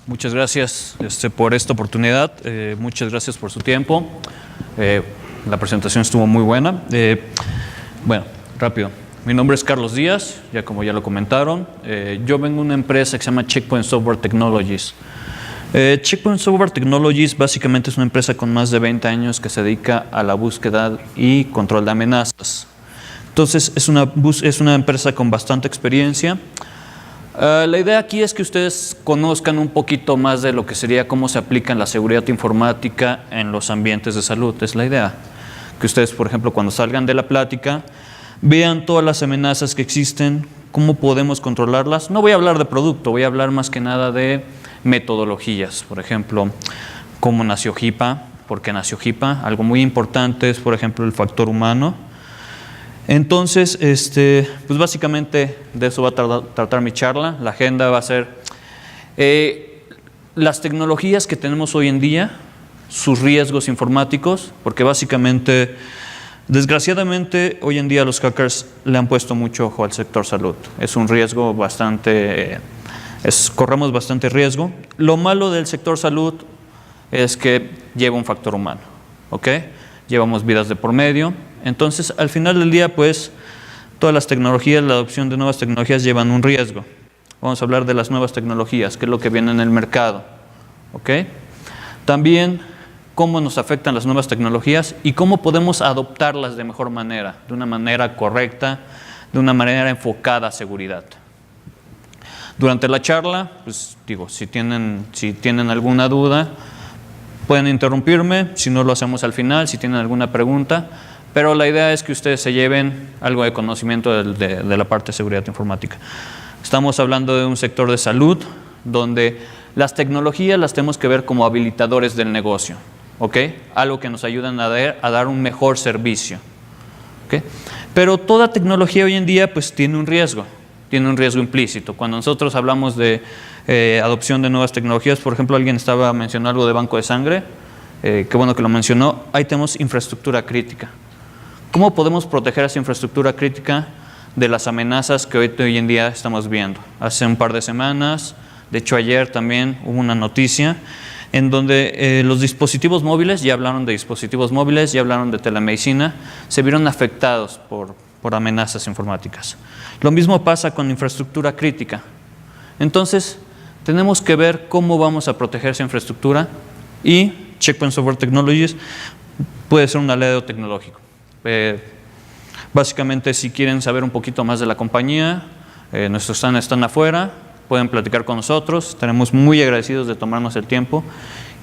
Muchas gracias por esta oportunidad, muchas gracias por su tiempo. La presentación estuvo muy buena. Bueno, rápido. Mi nombre es Carlos Díaz, como ya lo comentaron. Yo vengo de una empresa que se llama Checkpoint Software Technologies. Checkpoint Software Technologies básicamente es una empresa con más de 20 años que se dedica a la búsqueda y control de amenazas. Entonces, es una empresa con bastante experiencia. La idea aquí es que ustedes conozcan un poquito más de lo que sería cómo se aplica la seguridad informática en los ambientes de salud. Es la idea. Que ustedes, por ejemplo, cuando salgan de la plática, vean todas las amenazas que existen, cómo podemos controlarlas. No voy a hablar de producto, voy a hablar más que nada de metodologías. Por ejemplo, cómo nació HIPAA, por qué nació HIPAA. Algo muy importante es, por ejemplo, el factor humano. Entonces, pues básicamente de eso va a tratar mi charla. La agenda va a ser las tecnologías que tenemos hoy en día, sus riesgos informáticos, porque básicamente, desgraciadamente, hoy en día los hackers le han puesto mucho ojo al sector salud. Es un riesgo bastante, corremos bastante riesgo. Lo malo del sector salud es que lleva un factor humano, ¿ok? Llevamos vidas de por medio. Entonces, al final del día, pues, todas las tecnologías, la adopción de nuevas tecnologías llevan un riesgo. Vamos a hablar de las nuevas tecnologías, qué es lo que viene en el mercado, ¿ok? También, cómo nos afectan las nuevas tecnologías y cómo podemos adoptarlas de mejor manera, de una manera correcta, de una manera enfocada a seguridad. Durante la charla, pues, digo, si tienen alguna duda, pueden interrumpirme, si no lo hacemos al final, si tienen alguna pregunta. Pero la idea es que ustedes se lleven algo de conocimiento de la parte de seguridad informática. Estamos hablando de un sector de salud donde las tecnologías las tenemos que ver como habilitadores del negocio, ¿ok? Algo que nos ayudan a dar un mejor servicio, ¿ok? Pero toda tecnología hoy en día pues tiene un riesgo implícito. Cuando nosotros hablamos de adopción de nuevas tecnologías, por ejemplo, alguien estaba mencionando algo de banco de sangre, qué bueno que lo mencionó, ahí tenemos infraestructura crítica. ¿Cómo podemos proteger esa infraestructura crítica de las amenazas que hoy en día estamos viendo? Hace un par de semanas, de hecho ayer también hubo una noticia en donde los dispositivos móviles, ya hablaron de dispositivos móviles, ya hablaron de telemedicina, se vieron afectados por amenazas informáticas. Lo mismo pasa con infraestructura crítica. Entonces, tenemos que ver cómo vamos a proteger esa infraestructura y Checkpoint Software Technologies puede ser un aliado tecnológico. Básicamente, si quieren saber un poquito más de la compañía, nuestros stands están afuera, pueden platicar con nosotros, estaremos muy agradecidos de tomarnos el tiempo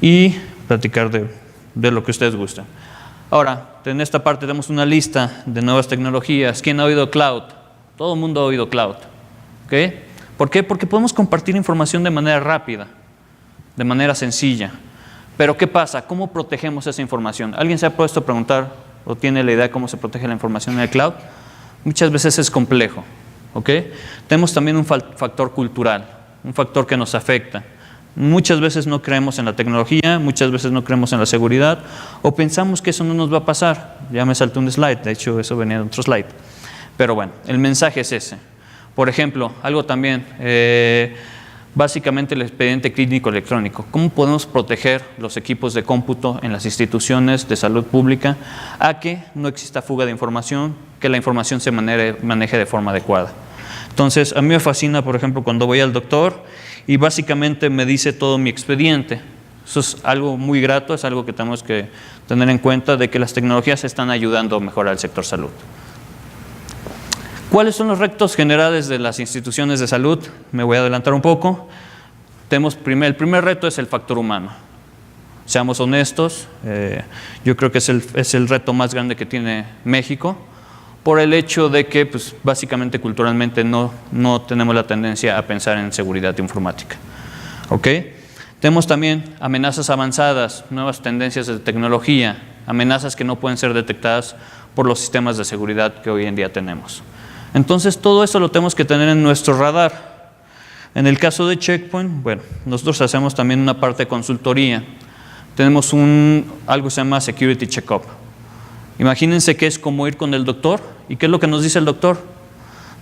y platicar de lo que ustedes gusten. Ahora, en esta parte tenemos una lista de nuevas tecnologías. ¿Quién ha oído cloud? Todo el mundo ha oído cloud, ¿ok? ¿Por qué? Porque podemos compartir información de manera rápida, de manera sencilla. Pero ¿qué pasa? ¿Cómo protegemos esa información? ¿Alguien se ha puesto a preguntar o tiene la idea de cómo se protege la información en el cloud? Muchas veces es complejo, ¿ok? Tenemos también un factor cultural, un factor que nos afecta. Muchas veces no creemos en la tecnología, muchas veces no creemos en la seguridad o pensamos que eso no nos va a pasar. Ya me saltó un slide, de hecho eso venía de otro slide. Pero bueno, el mensaje es ese. Por ejemplo, algo también, básicamente el expediente clínico electrónico. ¿Cómo podemos proteger los equipos de cómputo en las instituciones de salud pública a que no exista fuga de información, que la información se maneje de forma adecuada? Entonces, a mí me fascina, por ejemplo, cuando voy al doctor y básicamente me dice todo mi expediente. Eso es algo muy grato, es algo que tenemos que tener en cuenta de que las tecnologías están ayudando a mejorar el sector salud. ¿Cuáles son los retos generales de las instituciones de salud? Me voy a adelantar un poco. El primer reto es el factor humano. Seamos honestos, yo creo que es el reto más grande que tiene México, por el hecho de que pues, básicamente culturalmente no tenemos la tendencia a pensar en seguridad informática. ¿Ok? Tenemos también amenazas avanzadas, nuevas tendencias de tecnología, amenazas que no pueden ser detectadas por los sistemas de seguridad que hoy en día tenemos. Entonces, todo eso lo tenemos que tener en nuestro radar. En el caso de Checkpoint, bueno, nosotros hacemos también una parte de consultoría. tenemos algo que se llama Security Checkup. Imagínense que es como ir con el doctor. ¿Y qué es lo que nos dice el doctor?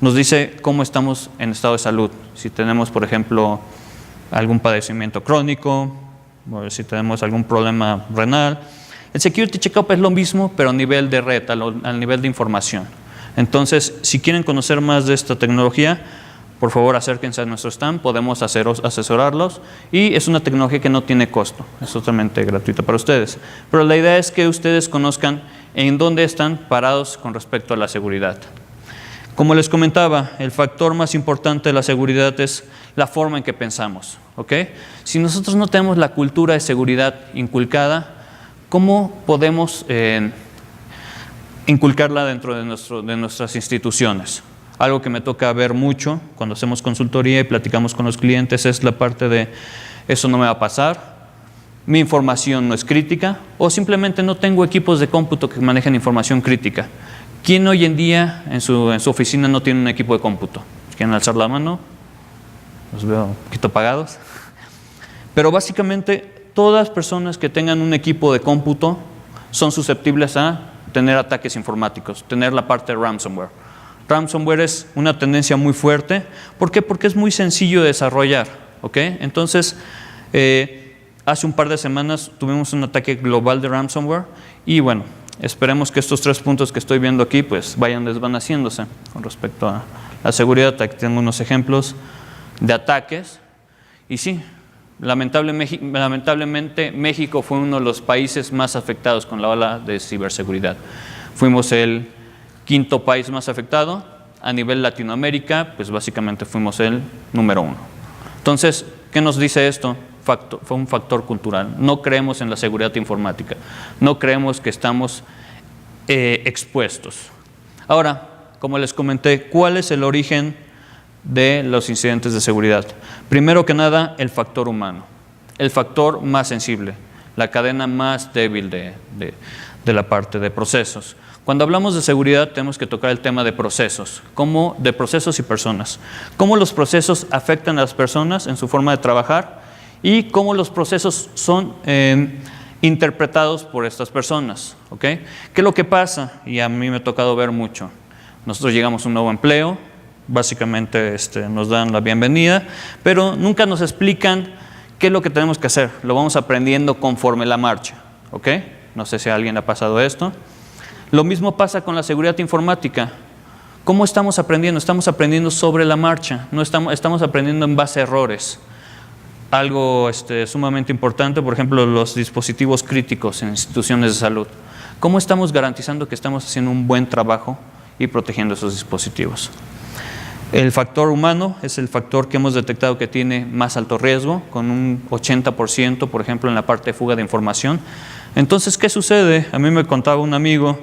Nos dice cómo estamos en estado de salud. Si tenemos, por ejemplo, algún padecimiento crónico, o si tenemos algún problema renal. El Security Checkup es lo mismo, pero a nivel de red, al nivel de información. Entonces, si quieren conocer más de esta tecnología, por favor acérquense a nuestro stand, podemos asesorarlos, y es una tecnología que no tiene costo, es totalmente gratuita para ustedes. Pero la idea es que ustedes conozcan en dónde están parados con respecto a la seguridad. Como les comentaba, el factor más importante de la seguridad es la forma en que pensamos, ¿ok? Si nosotros no tenemos la cultura de seguridad inculcada, ¿cómo podemos inculcarla dentro de nuestras instituciones? Algo que me toca ver mucho cuando hacemos consultoría y platicamos con los clientes es la parte de eso no me va a pasar, mi información no es crítica, o simplemente no tengo equipos de cómputo que manejen información crítica. ¿Quién hoy en día en su oficina no tiene un equipo de cómputo? ¿Quieren alzar la mano? Los veo un poquito apagados. Pero básicamente todas las personas que tengan un equipo de cómputo son susceptibles a tener ataques informáticos, tener la parte de ransomware. Ransomware es una tendencia muy fuerte. ¿Por qué? Porque es muy sencillo de desarrollar, ¿ok? Entonces, hace un par de semanas tuvimos un ataque global de ransomware y bueno, esperemos que estos 3 puntos que estoy viendo aquí pues vayan desvaneciéndose con respecto a la seguridad. Aquí tengo unos ejemplos de ataques y sí, lamentablemente México fue uno de los países más afectados con la ola de ciberseguridad. Fuimos el 5º país más afectado. A nivel Latinoamérica, pues básicamente fuimos el número 1. Entonces, ¿qué nos dice esto? Fue un factor cultural. No creemos en la seguridad informática. No creemos que estamos expuestos. Ahora, como les comenté, ¿cuál es el origen de los incidentes de seguridad? Primero que nada, el factor humano. El factor más sensible, la cadena más débil de la parte de procesos. Cuando hablamos de seguridad tenemos que tocar el tema de procesos, de procesos y personas. Cómo los procesos afectan a las personas en su forma de trabajar y cómo los procesos son interpretados por estas personas, ¿ok? ¿Qué es lo que pasa? Y a mí me ha tocado ver mucho. Nosotros llegamos a un nuevo empleo, básicamente nos dan la bienvenida, pero nunca nos explican qué es lo que tenemos que hacer. Lo vamos aprendiendo conforme la marcha, ¿ok? No sé si a alguien le ha pasado esto. Lo mismo pasa con la seguridad informática. ¿Cómo estamos aprendiendo? Estamos aprendiendo sobre la marcha, no estamos aprendiendo en base a errores. Algo sumamente importante, por ejemplo, los dispositivos críticos en instituciones de salud. ¿Cómo estamos garantizando que estamos haciendo un buen trabajo y protegiendo esos dispositivos? El factor humano es el factor que hemos detectado que tiene más alto riesgo, con un 80%, por ejemplo, en la parte de fuga de información. Entonces, ¿qué sucede? A mí me contaba un amigo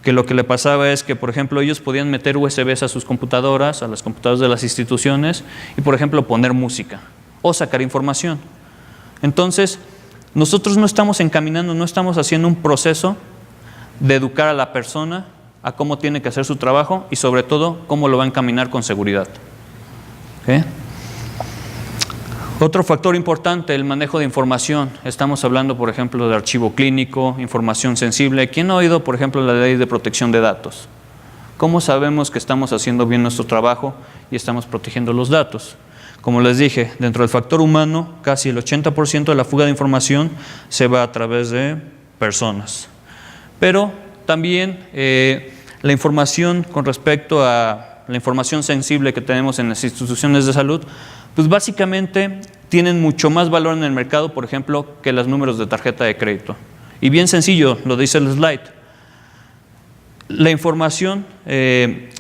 que lo que le pasaba es que, por ejemplo, ellos podían meter USBs a sus computadoras, a las computadoras de las instituciones, y, por ejemplo, poner música o sacar información. Entonces, nosotros no estamos encaminando, no estamos haciendo un proceso de educar a la persona a cómo tiene que hacer su trabajo y, sobre todo, cómo lo va a encaminar con seguridad. ¿Okay? Otro factor importante, el manejo de información. Estamos hablando, por ejemplo, de archivo clínico, información sensible. ¿Quién ha oído, por ejemplo, la ley de protección de datos? ¿Cómo sabemos que estamos haciendo bien nuestro trabajo y estamos protegiendo los datos? Como les dije, dentro del factor humano, casi el 80% de la fuga de información se va a través de personas. Pero también la información con respecto a la información sensible que tenemos en las instituciones de salud, pues básicamente tienen mucho más valor en el mercado, por ejemplo, que los números de tarjeta de crédito. Y bien sencillo, lo dice el slide. La información de,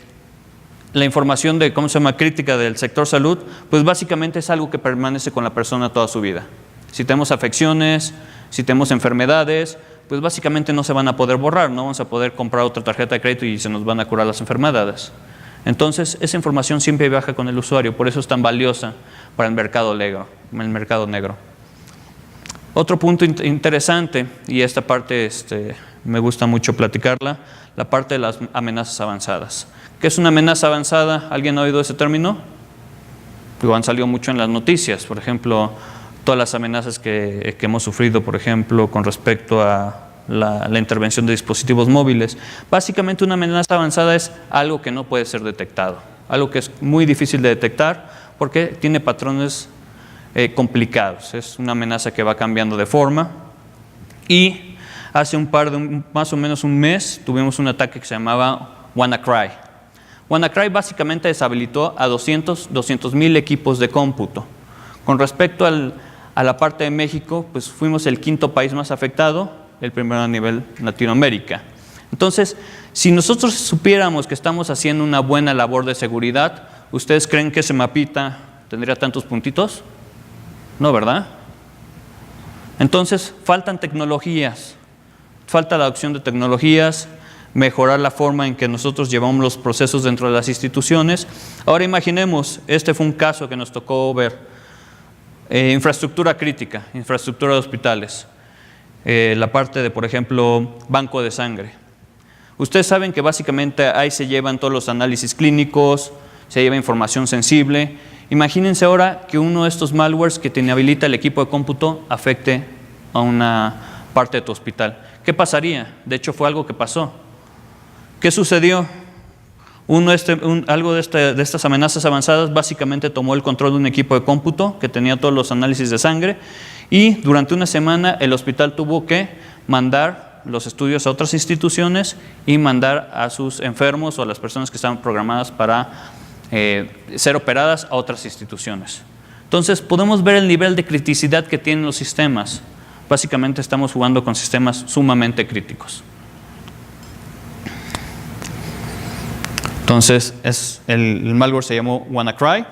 ¿cómo se llama?, crítica del sector salud, pues básicamente es algo que permanece con la persona toda su vida. Si tenemos afecciones, si tenemos enfermedades, pues básicamente no se van a poder borrar, no vamos a poder comprar otra tarjeta de crédito y se nos van a curar las enfermedades. Entonces, esa información siempre viaja con el usuario, por eso es tan valiosa para el mercado negro. Otro punto interesante, y esta parte me gusta mucho platicarla, la parte de las amenazas avanzadas. ¿Qué es una amenaza avanzada? ¿Alguien ha oído ese término? Digo, han salido mucho en las noticias. Por ejemplo, todas las amenazas que hemos sufrido, por ejemplo, con respecto a la intervención de dispositivos móviles. Básicamente una amenaza avanzada es algo que no puede ser detectado, algo que es muy difícil de detectar porque tiene patrones complicados. Es una amenaza que va cambiando de forma. Y hace más o menos un mes tuvimos un ataque que se llamaba WannaCry. WannaCry básicamente deshabilitó a 200,000 equipos de cómputo. Con respecto a la parte de México, pues fuimos el 5º país más afectado, el primero a nivel Latinoamérica. Entonces, si nosotros supiéramos que estamos haciendo una buena labor de seguridad, ¿ustedes creen que ese mapita tendría tantos puntitos? No, ¿verdad? Entonces, faltan tecnologías, falta la adopción de tecnologías, mejorar la forma en que nosotros llevamos los procesos dentro de las instituciones. Ahora imaginemos, este fue un caso que nos tocó ver, infraestructura crítica, infraestructura de hospitales. La parte de, por ejemplo, banco de sangre. Ustedes saben que básicamente ahí se llevan todos los análisis clínicos, se lleva información sensible. Imagínense ahora que uno de estos malwares que te inhabilita el equipo de cómputo afecte a una parte de tu hospital. ¿Qué pasaría? De hecho, fue algo que pasó. ¿Qué sucedió? Algo de estas amenazas avanzadas básicamente tomó el control de un equipo de cómputo que tenía todos los análisis de sangre y durante una semana el hospital tuvo que mandar los estudios a otras instituciones y mandar a sus enfermos o a las personas que estaban programadas para ser operadas a otras instituciones. Entonces podemos ver el nivel de criticidad que tienen los sistemas. Básicamente estamos jugando con sistemas sumamente críticos. Entonces el malware se llamó WannaCry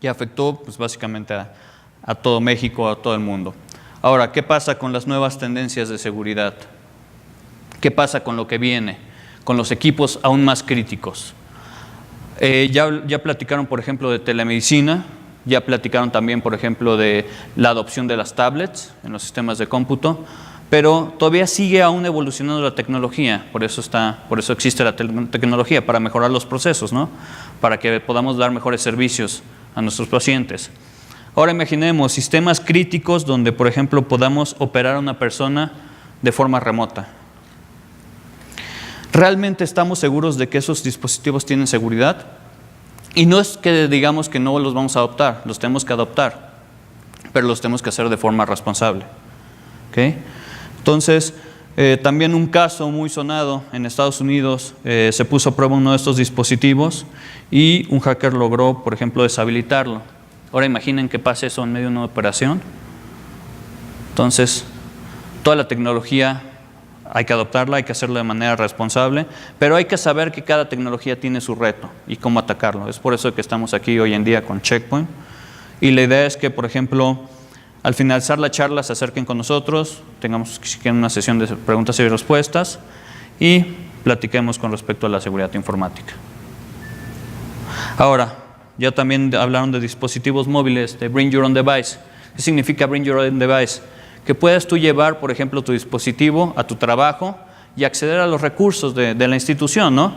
y afectó pues, básicamente a todo México, a todo el mundo. Ahora, ¿qué pasa con las nuevas tendencias de seguridad? ¿Qué pasa con lo que viene? Con los equipos aún más críticos. Ya platicaron, por ejemplo, de telemedicina, ya platicaron también, por ejemplo, de la adopción de las tablets en los sistemas de cómputo, pero todavía sigue aún evolucionando la tecnología, por eso existe la tecnología, para mejorar los procesos, ¿no? Para que podamos dar mejores servicios a nuestros pacientes. Ahora imaginemos sistemas críticos donde, por ejemplo, podamos operar a una persona de forma remota. ¿Realmente estamos seguros de que esos dispositivos tienen seguridad? Y no es que digamos que no los vamos a adoptar, los tenemos que adoptar, pero los tenemos que hacer de forma responsable. ¿Okay? Entonces, también un caso muy sonado en Estados Unidos, se puso a prueba uno de estos dispositivos y un hacker logró, por ejemplo, deshabilitarlo. Ahora imaginen que pase eso en medio de una operación. Entonces, toda la tecnología hay que adoptarla, hay que hacerlo de manera responsable, pero hay que saber que cada tecnología tiene su reto y cómo atacarlo. Es por eso que estamos aquí hoy en día con Checkpoint. Y la idea es que, por ejemplo, al finalizar la charla se acerquen con nosotros, tengamos una sesión de preguntas y respuestas y platiquemos con respecto a la seguridad informática. Ahora, ya también hablaron de dispositivos móviles, de Bring Your Own Device. ¿Qué significa Bring Your Own Device? Que puedas tú llevar, por ejemplo, tu dispositivo a tu trabajo y acceder a los recursos de la institución, ¿no?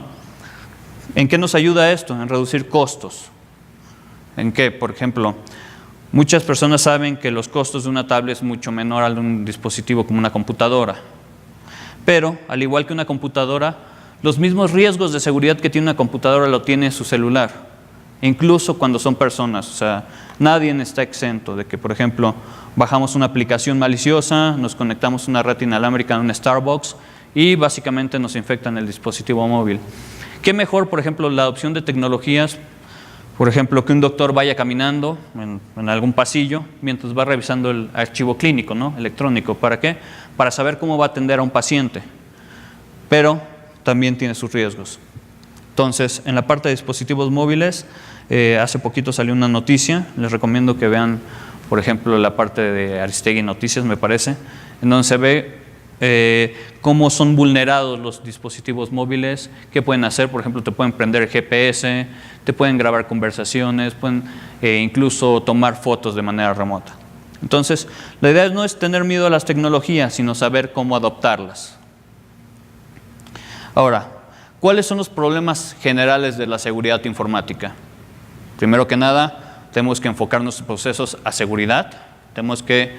¿En qué nos ayuda esto? En reducir costos. ¿En qué? Por ejemplo, muchas personas saben que los costos de una tablet es mucho menor al de un dispositivo como una computadora. Pero, al igual que una computadora, los mismos riesgos de seguridad que tiene una computadora lo tiene su celular. Incluso cuando son personas, o sea, nadie está exento de que, por ejemplo, bajamos una aplicación maliciosa, nos conectamos a una red inalámbrica en un Starbucks y básicamente nos infectan el dispositivo móvil. ¿Qué mejor, por ejemplo, la adopción de tecnologías? Por ejemplo, que un doctor vaya caminando en algún pasillo mientras va revisando el archivo clínico, ¿no? Electrónico. ¿Para qué? Para saber cómo va a atender a un paciente. Pero también tiene sus riesgos. Entonces, en la parte de dispositivos móviles, hace poquito salió una noticia, les recomiendo que vean, por ejemplo, la parte de Aristegui Noticias, me parece, en donde se ve cómo son vulnerados los dispositivos móviles, qué pueden hacer. Por ejemplo, te pueden prender el GPS, te pueden grabar conversaciones, pueden incluso tomar fotos de manera remota. Entonces, la idea no es tener miedo a las tecnologías, sino saber cómo adoptarlas. Ahora, ¿cuáles son los problemas generales de la seguridad informática? Primero que nada, tenemos que enfocar nuestros procesos a seguridad. Tenemos que,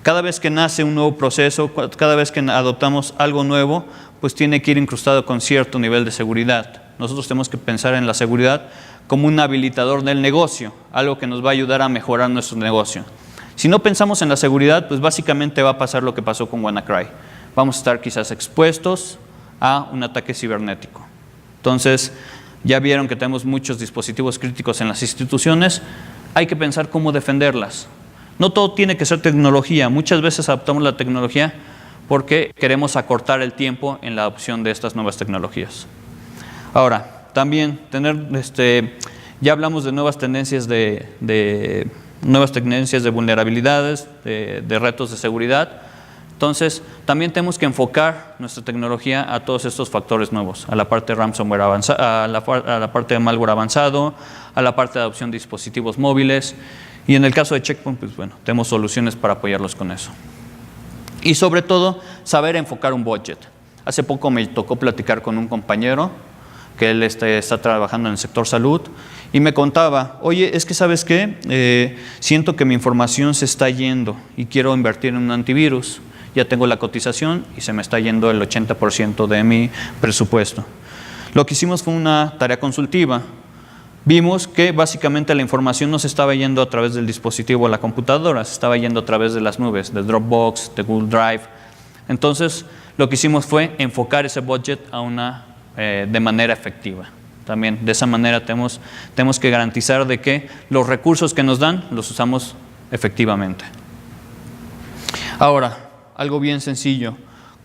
cada vez que nace un nuevo proceso, cada vez que adoptamos algo nuevo, pues tiene que ir incrustado con cierto nivel de seguridad. Nosotros tenemos que pensar en la seguridad como un habilitador del negocio, algo que nos va a ayudar a mejorar nuestro negocio. Si no pensamos en la seguridad, pues básicamente va a pasar lo que pasó con WannaCry. Vamos a estar quizás expuestos a un ataque cibernético. Entonces, ya vieron que tenemos muchos dispositivos críticos en las instituciones, hay que pensar cómo defenderlas. No todo tiene que ser tecnología, muchas veces adoptamos la tecnología porque queremos acortar el tiempo en la adopción de estas nuevas tecnologías. Ahora, también ya hablamos de nuevas tendencias de vulnerabilidades, de retos de seguridad. Entonces, también tenemos que enfocar nuestra tecnología a todos estos factores nuevos, a la parte de ransomware avanzada, a la parte de malware avanzado, a la parte de adopción de dispositivos móviles. Y en el caso de Check Point, pues bueno, tenemos soluciones para apoyarlos con eso. Y sobre todo, saber enfocar un budget. Hace poco me tocó platicar con un compañero que él está trabajando en el sector salud y me contaba, oye, es que ¿sabes qué? Siento que mi información se está yendo y quiero invertir en un antivirus. Ya tengo la cotización y se me está yendo el 80% de mi presupuesto. Lo que hicimos fue una tarea consultiva. Vimos que básicamente la información no se estaba yendo a través del dispositivo o la computadora, se estaba yendo a través de las nubes, de Dropbox, de Google Drive. Entonces, lo que hicimos fue enfocar ese budget de manera efectiva. También de esa manera tenemos que garantizar de que los recursos que nos dan los usamos efectivamente. Ahora, algo bien sencillo.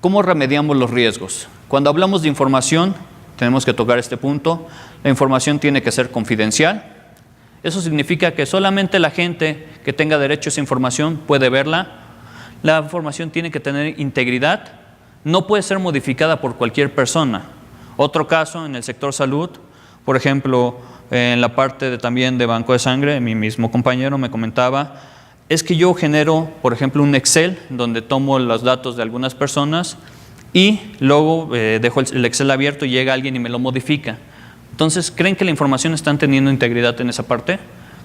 ¿Cómo remediamos los riesgos? Cuando hablamos de información, tenemos que tocar este punto. La información tiene que ser confidencial. Eso significa que solamente la gente que tenga derecho a esa información puede verla. La información tiene que tener integridad. No puede ser modificada por cualquier persona. Otro caso en el sector salud, por ejemplo, en la parte también de banco de sangre, mi mismo compañero me comentaba, es que yo genero, por ejemplo, un Excel donde tomo los datos de algunas personas y luego dejo el Excel abierto y llega alguien y me lo modifica. Entonces, ¿creen que la información está teniendo integridad en esa parte?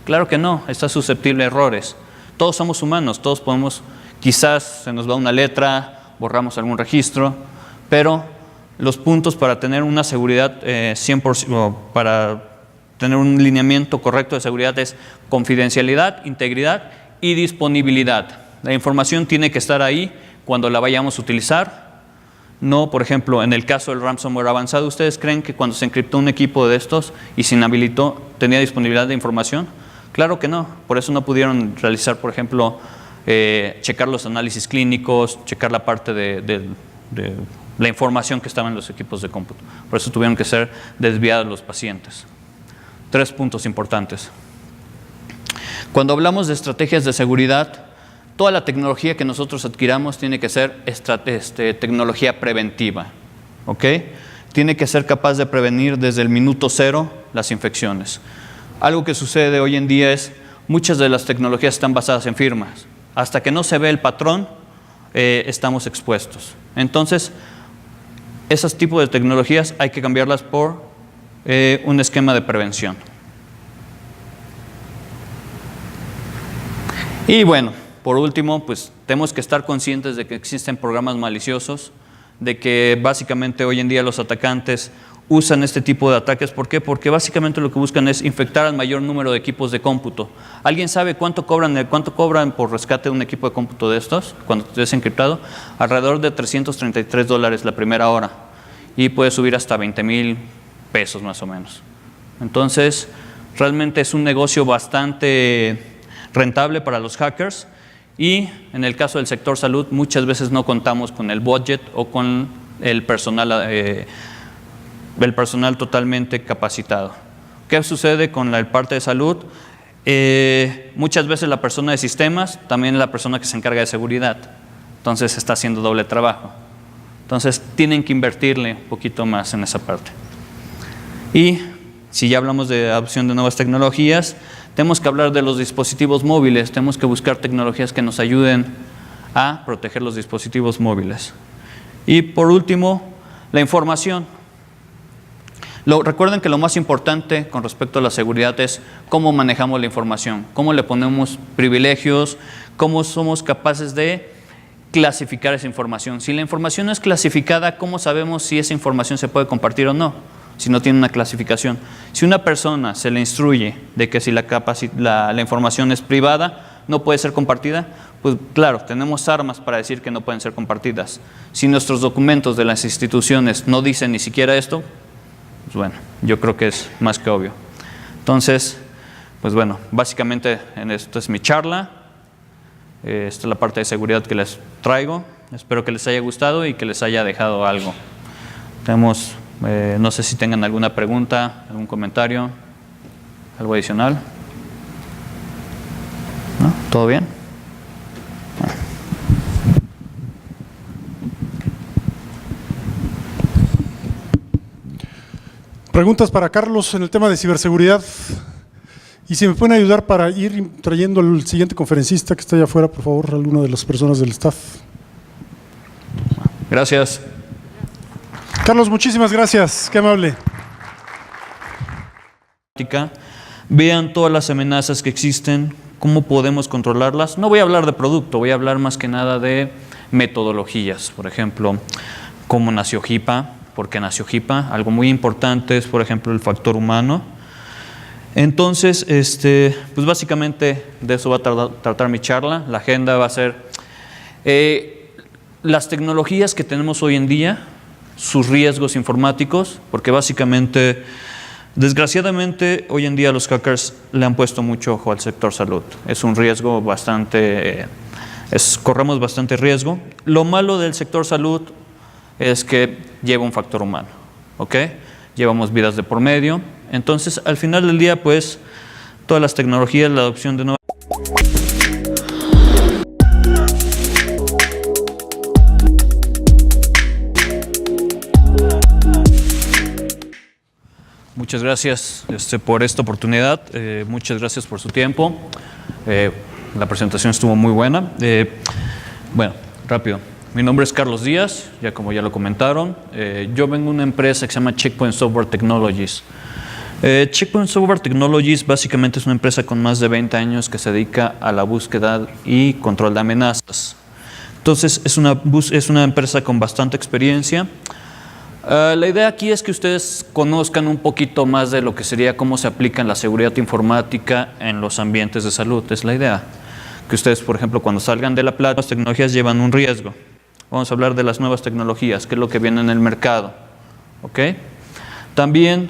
Claro que no, está susceptible a errores. Todos somos humanos, todos podemos, quizás se nos va una letra, borramos algún registro, pero los puntos para tener una seguridad 100%, para tener un lineamiento correcto de seguridad es confidencialidad, integridad y disponibilidad. La información tiene que estar ahí cuando la vayamos a utilizar. No, por ejemplo, en el caso del ransomware avanzado, ¿ustedes creen que cuando se encriptó un equipo de estos y se inhabilitó, tenía disponibilidad de información? Claro que no. Por eso no pudieron realizar, por ejemplo, checar los análisis clínicos, checar la parte de la información que estaba en los equipos de cómputo. Por eso tuvieron que ser desviados los pacientes. 3 puntos importantes. Cuando hablamos de estrategias de seguridad, toda la tecnología que nosotros adquiramos tiene que ser tecnología preventiva, ¿ok? Tiene que ser capaz de prevenir desde el minuto 0 las infecciones. Algo que sucede hoy en día es, muchas de las tecnologías están basadas en firmas. Hasta que no se ve el patrón, estamos expuestos. Entonces, esos tipos de tecnologías hay que cambiarlas por un esquema de prevención. Y bueno, por último, pues tenemos que estar conscientes de que existen programas maliciosos, de que básicamente hoy en día los atacantes usan este tipo de ataques. ¿Por qué? Porque básicamente lo que buscan es infectar al mayor número de equipos de cómputo. ¿Alguien sabe cuánto cobran por rescate de un equipo de cómputo de estos cuando es encriptado? Alrededor de $333 la primera hora y puede subir hasta 20,000 pesos más o menos. Entonces, realmente es un negocio bastante rentable para los hackers y en el caso del sector salud muchas veces no contamos con el budget o con el personal totalmente capacitado. ¿Qué sucede con la parte de salud? Muchas veces la persona de sistemas también es la persona que se encarga de seguridad, entonces está haciendo doble trabajo. Entonces tienen que invertirle un poquito más en esa parte. Y si ya hablamos de adopción de nuevas tecnologías, tenemos que hablar de los dispositivos móviles, tenemos que buscar tecnologías que nos ayuden a proteger los dispositivos móviles. Y por último, la información. Recuerden que lo más importante con respecto a la seguridad es cómo manejamos la información, cómo le ponemos privilegios, cómo somos capaces de clasificar esa información. Si la información no es clasificada, ¿cómo sabemos si esa información se puede compartir o no? Si no tiene una clasificación. Si una persona se le instruye de que si la información es privada, no puede ser compartida, pues claro, tenemos armas para decir que no pueden ser compartidas. Si nuestros documentos de las instituciones no dicen ni siquiera esto, pues bueno, yo creo que es más que obvio. Entonces, pues bueno, básicamente esto es mi charla. Esta es la parte de seguridad que les traigo. Espero que les haya gustado y que les haya dejado algo. Tenemos, no sé si tengan alguna pregunta, algún comentario, algo adicional. ¿No? ¿Todo bien? Preguntas para Carlos en el tema de ciberseguridad. Y si me pueden ayudar para ir trayendo al siguiente conferencista que está allá afuera, por favor, alguna de las personas del staff. Gracias. Carlos, muchísimas gracias. Qué amable. Vean todas las amenazas que existen, cómo podemos controlarlas. No voy a hablar de producto, voy a hablar más que nada de metodologías. Por ejemplo, cómo nació HIPAA. ¿Por qué nació HIPAA? Algo muy importante es, por ejemplo, el factor humano. Entonces, pues básicamente de eso va a tratar mi charla. La agenda va a ser las tecnologías que tenemos hoy en día, sus riesgos informáticos, porque básicamente, desgraciadamente, hoy en día los hackers le han puesto mucho ojo al sector salud. Es un riesgo bastante, corremos bastante riesgo. Lo malo del sector salud es que lleva un factor humano, ¿ok? Llevamos vidas de por medio. Entonces, al final del día, pues, todas las tecnologías, la adopción de nuevas... Muchas gracias por esta oportunidad, muchas gracias por su tiempo. La presentación estuvo muy buena. Bueno, rápido. Mi nombre es Carlos Díaz, como ya lo comentaron. Yo vengo de una empresa que se llama Checkpoint Software Technologies. Checkpoint Software Technologies básicamente es una empresa con más de 20 años que se dedica a la búsqueda y control de amenazas. Entonces, es una empresa con bastante experiencia. La idea aquí es que ustedes conozcan un poquito más de lo que sería cómo se aplica la seguridad informática en los ambientes de salud. Es la idea. Que ustedes, por ejemplo, cuando salgan de la plata, las tecnologías llevan un riesgo. Vamos a hablar de las nuevas tecnologías, qué es lo que viene en el mercado. ¿Ok? También,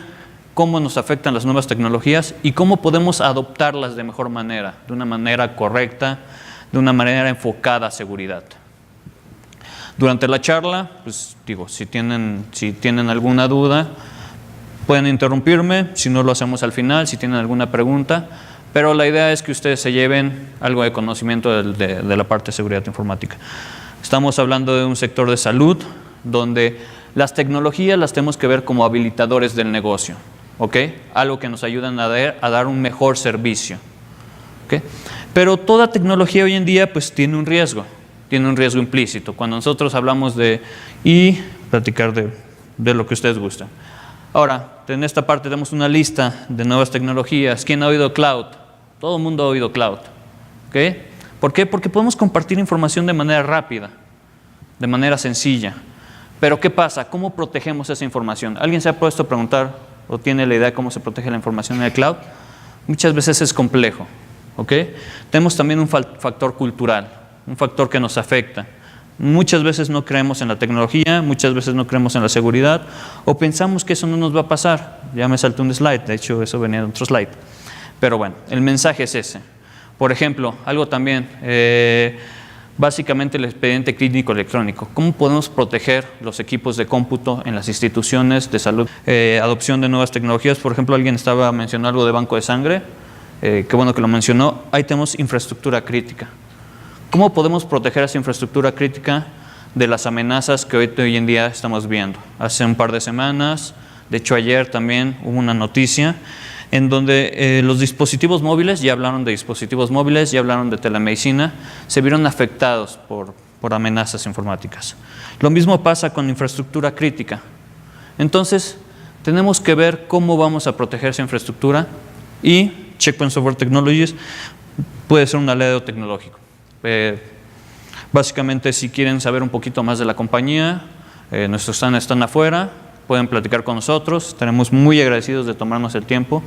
cómo nos afectan las nuevas tecnologías y cómo podemos adoptarlas de mejor manera, de una manera correcta, de una manera enfocada a seguridad. Durante la charla, pues digo, si tienen alguna duda, pueden interrumpirme, si no lo hacemos al final, si tienen alguna pregunta, pero la idea es que ustedes se lleven algo de conocimiento de la parte de seguridad informática. Estamos hablando de un sector de salud donde las tecnologías las tenemos que ver como habilitadores del negocio, ¿ok? Algo que nos ayudan a dar un mejor servicio, ¿ok? Pero toda tecnología hoy en día pues tiene un riesgo implícito. Cuando nosotros hablamos platicar de lo que ustedes gustan. Ahora, en esta parte tenemos una lista de nuevas tecnologías. ¿Quién ha oído cloud? Todo el mundo ha oído cloud, ¿ok? ¿Por qué? Porque podemos compartir información de manera rápida, de manera sencilla. Pero ¿qué pasa? ¿Cómo protegemos esa información? ¿Alguien se ha puesto a preguntar o tiene la idea de cómo se protege la información en el cloud? Muchas veces es complejo, ¿ok? Tenemos también un factor cultural, un factor que nos afecta. Muchas veces no creemos en la tecnología, muchas veces no creemos en la seguridad o pensamos que eso no nos va a pasar. Ya me salté un slide, de hecho eso venía de otro slide. Pero bueno, el mensaje es ese. Por ejemplo, algo también, básicamente el expediente clínico electrónico. ¿Cómo podemos proteger los equipos de cómputo en las instituciones de salud? Adopción de nuevas tecnologías. Por ejemplo, alguien estaba mencionando algo de banco de sangre. Qué bueno que lo mencionó. Ahí tenemos infraestructura crítica. ¿Cómo podemos proteger esa infraestructura crítica de las amenazas que hoy en día estamos viendo? Hace un par de semanas, de hecho ayer también hubo una noticia en donde los dispositivos móviles, ya hablaron de dispositivos móviles, ya hablaron de telemedicina, se vieron afectados por amenazas informáticas. Lo mismo pasa con infraestructura crítica. Entonces, tenemos que ver cómo vamos a proteger esa infraestructura, y Checkpoint Software Technologies puede ser un aliado tecnológico. Básicamente, si quieren saber un poquito más de la compañía, nuestros stands están afuera, pueden platicar con nosotros, estaremos muy agradecidos de tomarnos el tiempo.